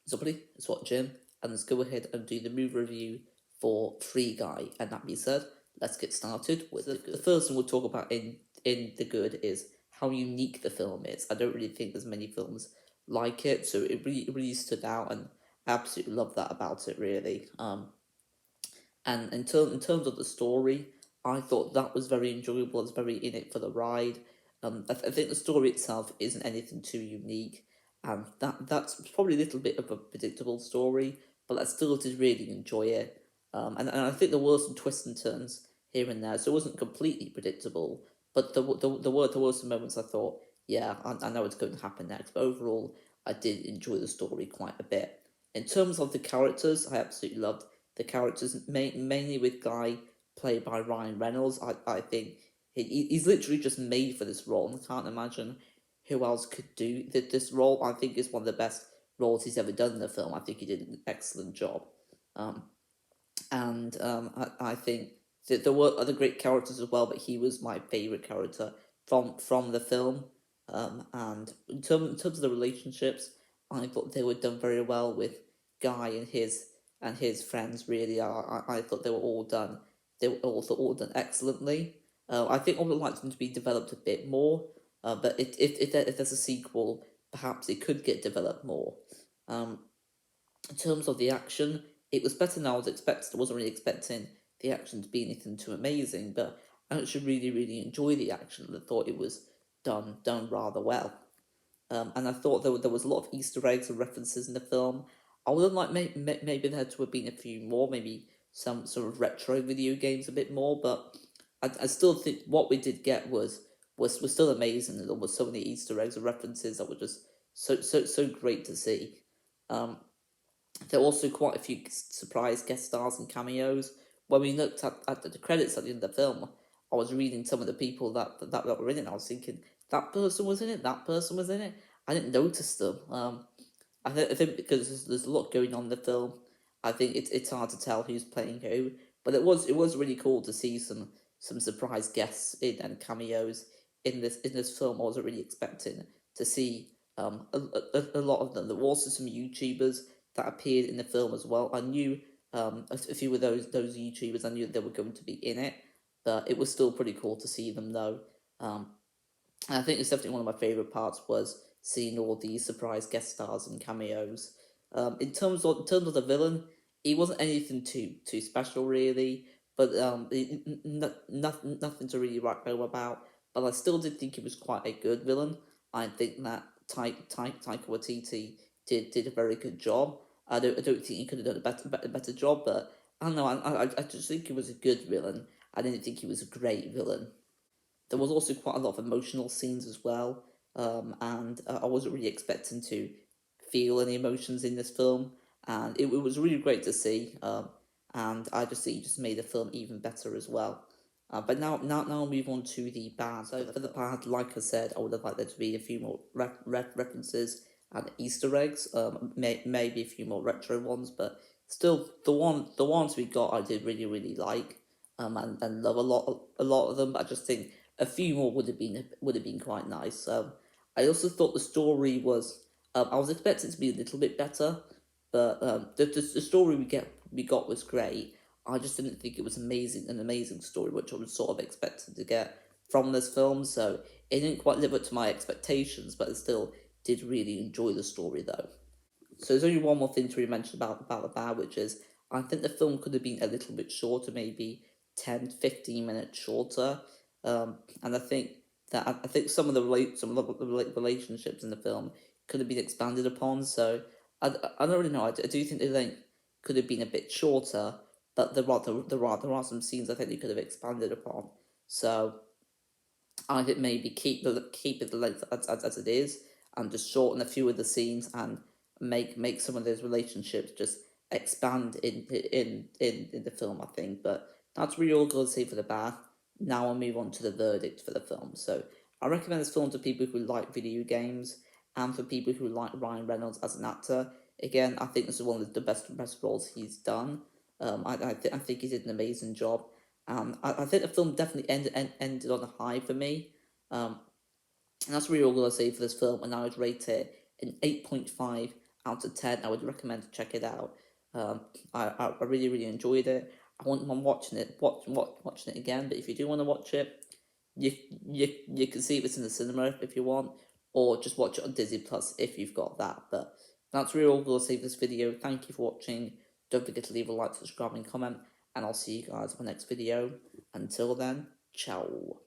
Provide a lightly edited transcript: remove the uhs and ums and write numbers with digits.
So, buddy, it's what Jim, and let's go ahead and do the movie review for Free Guy. And that being said, let's get started with the first thing we'll talk about in the good is how unique the film is. I don't really think there's many films like it, so it really stood out, and I absolutely love that about it. Really, and in terms of the story, I thought that was very enjoyable. It's very in it for the ride. I think the story itself isn't anything too unique, and that's probably a little bit of a predictable story, but I still did really enjoy it. And I think there were some twists and turns here and there, so it wasn't completely predictable. But there were some moments I thought, yeah, I know what's going to happen next. But overall, I did enjoy the story quite a bit. In terms of the characters, I absolutely loved the characters, mainly with Guy, played by Ryan Reynolds. I think he's literally just made for this role, and I can't imagine who else could do this role. I think it's one of the best roles he's ever done in the film. I think he did an excellent job. Um, and I think that there were other great characters as well, but he was my favorite character from the film. And in terms of the relationships, I thought they were done very well with Guy and his friends. Really, I thought they were all done. They were all done excellently. I think I would like them to be developed a bit more. But if there's a sequel, perhaps it could get developed more. Um, in terms of the action, it was better than I was expecting. I wasn't really expecting the action to be anything too amazing, but I actually really enjoy the action. I thought it was done rather well. And I thought there was a lot of Easter eggs and references in the film. I would have liked maybe there had to have been a few more, maybe some sort of retro video games a bit more, but I still think what we did get was still amazing. And there was so many Easter eggs and references that were just so great to see. Um, there were also quite a few surprise guest stars and cameos. When we looked at the credits at the end of the film, I was reading some of the people that were in it, and I was thinking, that person was in it, that person was in it. I didn't notice them. I think because there's a lot going on in the film, I think it's hard to tell who's playing who. But it was really cool to see some surprise guests in and cameos in this film. I wasn't really expecting to see a lot of them. There were also some YouTubers that appeared in the film as well. I knew a few of those YouTubers. I knew they were going to be in it, but it was still pretty cool to see them though. Um, and I think it's definitely one of my favorite parts was seeing all these surprise guest stars and cameos. In terms of the villain, he wasn't anything too special really, but nothing to really write home about. But I still did think he was quite a good villain. I think that Taika Waititi did a very good job. I don't think he could have done a better job, but I don't know. I just think he was a good villain. I didn't think he was a great villain. There was also quite a lot of emotional scenes as well, and I wasn't really expecting to feel any emotions in this film, and it was really great to see. And I just think it just made the film even better as well. But now I'll move on to the bad. So for the bad, like I said, I would have liked there to be a few more references and Easter eggs. Maybe a few more retro ones, but still, the ones we got, I did really like. And love a lot of them. But I just think a few more would have been quite nice. I also thought the story was. I was expecting it to be a little bit better, but the story we got was great. I just didn't think it was an amazing story, which I was sort of expecting to get from this film. So it didn't quite live up to my expectations, but I still did really enjoy the story though. So there's only one more thing to really mention about the bad, which is I think the film could have been a little bit shorter, maybe 10-15 minutes shorter. And I think some of the relationships in the film could have been expanded upon. So I don't really know. I do think the length could have been a bit shorter, but there are some scenes I think they could have expanded upon. So I think maybe keep it the length as it is, and just shorten a few of the scenes and make some of those relationships just expand in the film. I think, but that's really all good to say for the bad. Now I'll move on to the verdict for the film. So I recommend this film to people who like video games and for people who like Ryan Reynolds as an actor. Again, I think this is one of the best roles he's done. I think he did an amazing job. I think the film definitely ended on a high for me. And that's really all I'm going to say for this film, and I would rate it an 8.5 out of 10. I would recommend to check it out. I really really enjoyed it. I'm watching it watching it again. But if you do want to watch it, you you can see this in the cinema if you want, or just watch it on Disney Plus if you've got that. But that's really all we'll see for this video. Thank you for watching. Don't forget to leave a like, subscribe, and comment, and I'll see you guys on the next video. Until then, ciao.